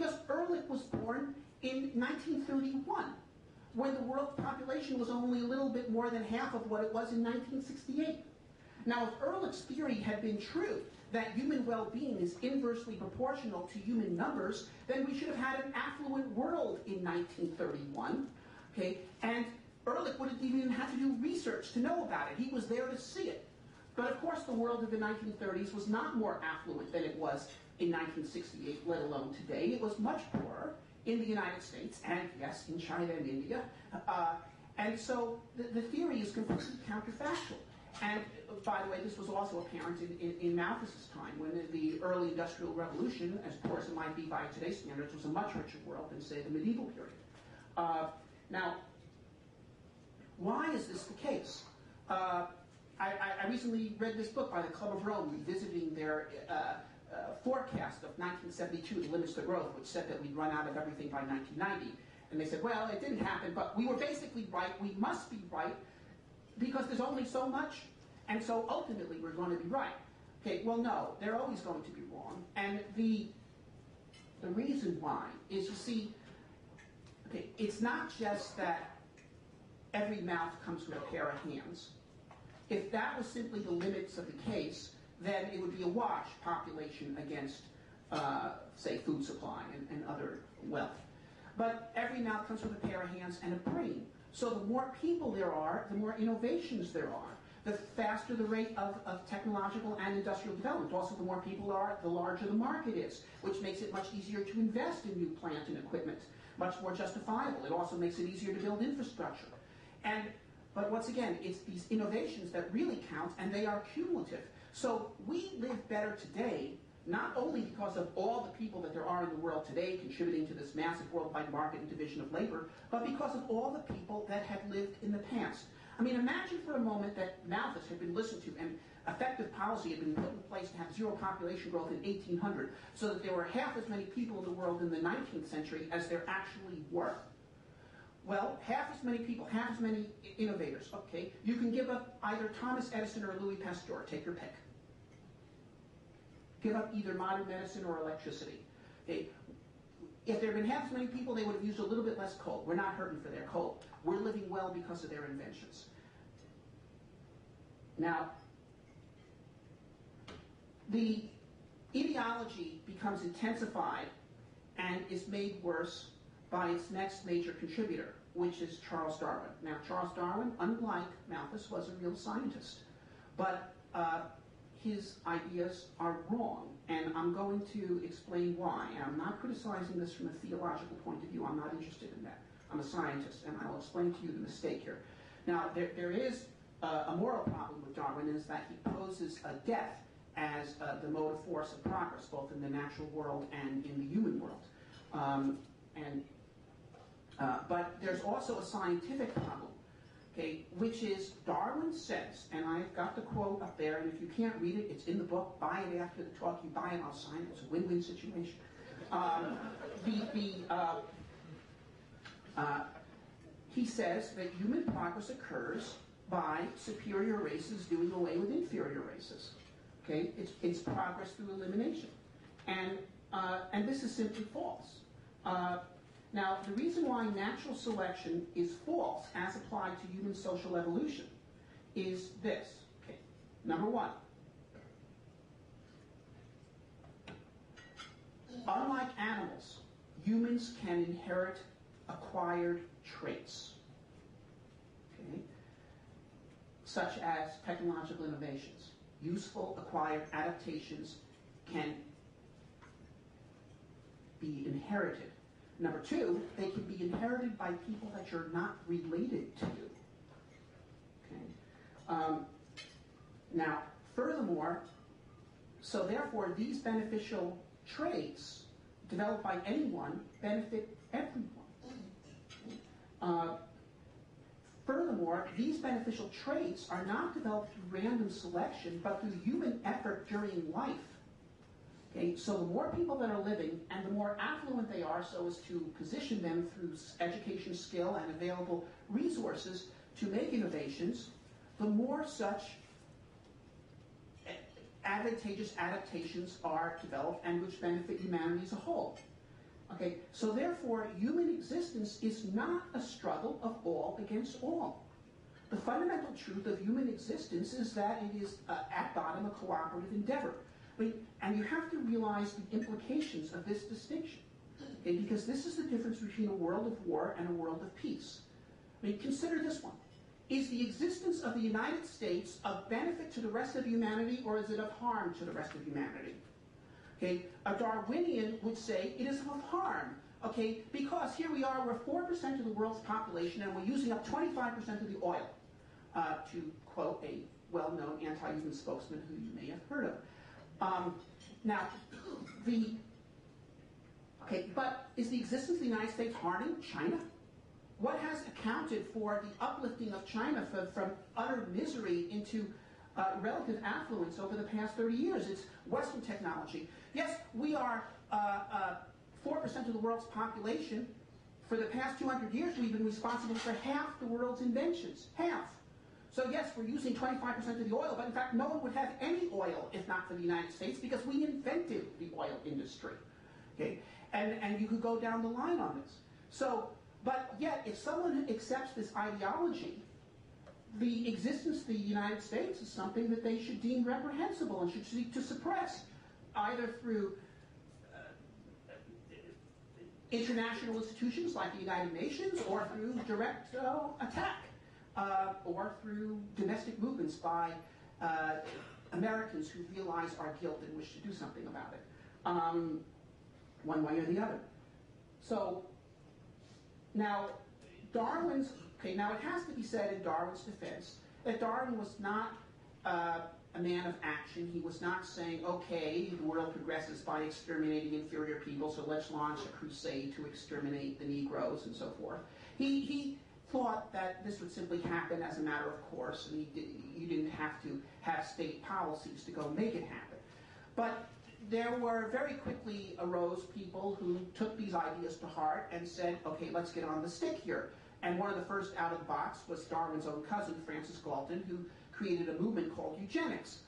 Because Ehrlich was born in 1931, when the world population was only a little bit more than half of what it was in 1968. Now, if Ehrlich's theory had been true, that human well-being is inversely proportional to human numbers, then we should have had an affluent world in 1931, okay? And Ehrlich wouldn't even have to do research to know about it. He was there to see it. But of course, the world of the 1930s was not more affluent than it was in 1968, let alone today. It was much poorer in the United States, and yes, in China and India. And so the theory is completely counterfactual. And by the way, this was also apparent in Malthus's time, when the early Industrial Revolution, as poor as it might be by today's standards, was a much richer world than, say, the medieval period. Now, why is this the case? I recently read this book by the Club of Rome, revisiting their forecast of 1972, the limits to growth, which said that we'd run out of everything by 1990. And they said, well, it didn't happen, but we were basically right. We must be right, because there's only so much, and so ultimately we're going to be right. Okay, well, no, they're always going to be wrong. And the reason why is, you see, okay, it's not just that every mouth comes with a pair of hands. If that was simply the limits of the case, then it would be a wash, population against, say, food supply and other wealth. But every mouth comes with a pair of hands and a brain. So the more people there are, the more innovations there are. The faster the rate of technological and industrial development. Also, the more people are, the larger the market is, which makes it much easier to invest in new plant and equipment, much more justifiable. It also makes it easier to build infrastructure. But once again, it's these innovations that really count, and they are cumulative. So we live better today, not only because of all the people that there are in the world today contributing to this massive worldwide market and division of labor, but because of all the people that have lived in the past. I mean, imagine for a moment that Malthus had been listened to and effective policy had been put in place to have zero population growth in 1800, so that there were half as many people in the world in the 19th century as there actually were. Well, half as many people, half as many innovators. Okay, you can give up either Thomas Edison or Louis Pasteur, take your pick. Give up either modern medicine or electricity. Okay. If there had been half as many people, they would have used a little bit less coal. We're not hurting for their coal. We're living well because of their inventions. Now, the ideology becomes intensified and is made worse by its next major contributor, which is Charles Darwin. Now, Charles Darwin, unlike Malthus, was a real scientist, but his ideas are wrong, and I'm going to explain why. And I'm not criticizing this from a theological point of view. I'm not interested in that. I'm a scientist, and I'll explain to you the mistake here. Now, there is a moral problem with Darwin, is that he poses death as the motive force of progress, both in the natural world and in the human world. But there's also a scientific problem, okay, which is Darwin says, and I've got the quote up there, and if you can't read it, it's in the book. Buy it after the talk. You buy it, I'll sign it. It's a win-win situation. He says that human progress occurs by superior races doing away with inferior races. Okay, it's progress through elimination, and this is simply false. Now, the reason why natural selection is false as applied to human social evolution is this. Okay. Number one, unlike animals, humans can inherit acquired traits, okay, such as technological innovations. Useful acquired adaptations can be inherited. Number two, they can be inherited by people that you're not related to you. Okay. Now, furthermore, so therefore, these beneficial traits developed by anyone benefit everyone. Furthermore, these beneficial traits are not developed through random selection, but through human effort during life. Okay, so the more people that are living, and the more affluent they are, so as to position them through education, skill, and available resources to make innovations, the more such advantageous adaptations are developed, and which benefit humanity as a whole. Okay, so therefore, human existence is not a struggle of all against all. The fundamental truth of human existence is that it is, at bottom, a cooperative endeavor. And you have to realize the implications of this distinction, okay, because this is the difference between a world of war and a world of peace. Consider this one. Is the existence of the United States of benefit to the rest of humanity, or is it of harm to the rest of humanity? Okay, a Darwinian would say it is of harm, okay, because here we are, we're 4% of the world's population, and we're using up 25% of the oil, to quote a well-known anti-human spokesman who you may have heard of. But is the existence of the United States harming China? What has accounted for the uplifting of China from utter misery into relative affluence over the past 30 years? It's Western technology. Yes, we are 4% of the world's population. For the past 200 years, we've been responsible for half the world's inventions. Half. So yes, we're using 25% of the oil, but in fact, no one would have any oil if not for the United States, because we invented the oil industry. Okay? And you could go down the line on this. So, but yet, if someone accepts this ideology, the existence of the United States is something that they should deem reprehensible and should seek to suppress, either through international institutions like the United Nations, or through direct attack, or through domestic movements by Americans who realize our guilt and wish to do something about it, one way or the other. So, now, now it has to be said in Darwin's defense that Darwin was not a man of action. He was not saying, okay, the world progresses by exterminating inferior people, so let's launch a crusade to exterminate the Negroes and so forth. He thought that this would simply happen as a matter of course, and you didn't have to have state policies to go make it happen. But there were very quickly arose people who took these ideas to heart and said, okay, let's get on the stick here. And one of the first out of the box was Darwin's own cousin, Francis Galton, who created a movement called eugenics,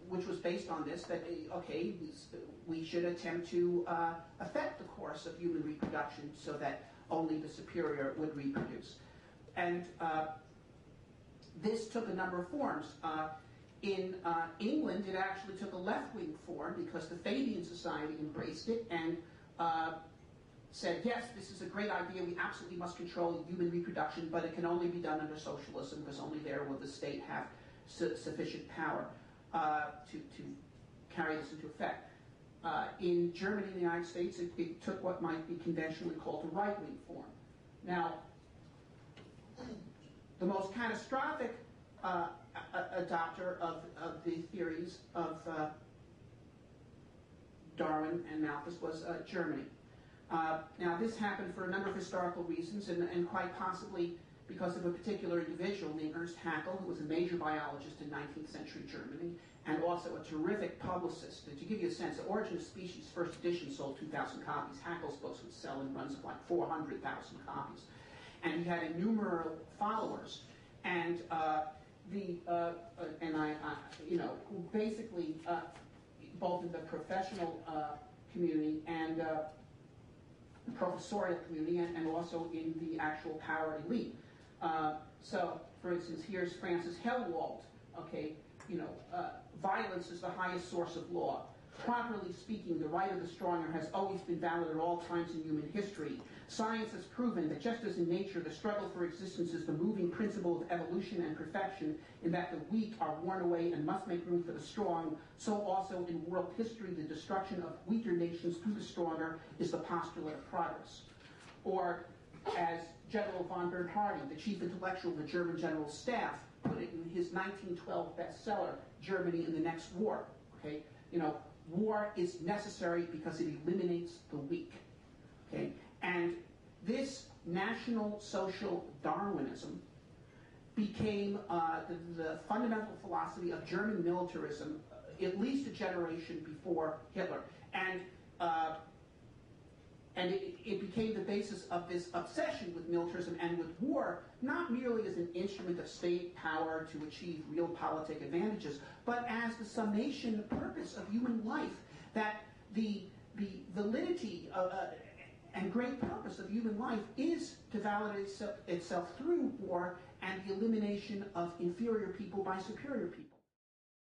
which was based on this, that, okay, we should attempt to affect the course of human reproduction so that only the superior would reproduce. And this took a number of forms. In England, it actually took a left-wing form because the Fabian Society embraced it and said, yes, this is a great idea, we absolutely must control human reproduction, but it can only be done under socialism, because only there will the state have sufficient power to carry this into effect. In Germany and the United States, it took what might be conventionally called a right-wing form. Now, the most catastrophic adopter of the theories of Darwin and Malthus was Germany. Now, this happened for a number of historical reasons, and quite possibly because of a particular individual named Ernst Haeckel, who was a major biologist in 19th century Germany, and also a terrific publicist. And to give you a sense, The Origin of Species, first edition, sold 2,000 copies. Haeckel's books would sell in runs of like 400,000 copies. And he had innumerable followers. And basically, both in the professional community and professorial community, and also in the actual power elite. So, for instance, here's Francis Hellwald. Okay, violence is the highest source of law. Properly speaking, the right of the stronger has always been valid at all times in human history. Science has proven that just as in nature, the struggle for existence is the moving principle of evolution and perfection, in that the weak are worn away and must make room for the strong, so also in world history, the destruction of weaker nations through the stronger is the postulate of progress. Or, as General von Bernhardi, the chief intellectual of the German General Staff, put it in his 1912 bestseller, Germany in the Next War. Okay, war is necessary because it eliminates the weak. Okay, and this National Social Darwinism became the fundamental philosophy of German militarism, at least a generation before Hitler, and it became the basis of this obsession with militarism and with war, not merely as an instrument of state power to achieve real politic advantages, but as the summation purpose of human life, that the validity and great purpose of human life is to validate itself through war and the elimination of inferior people by superior people.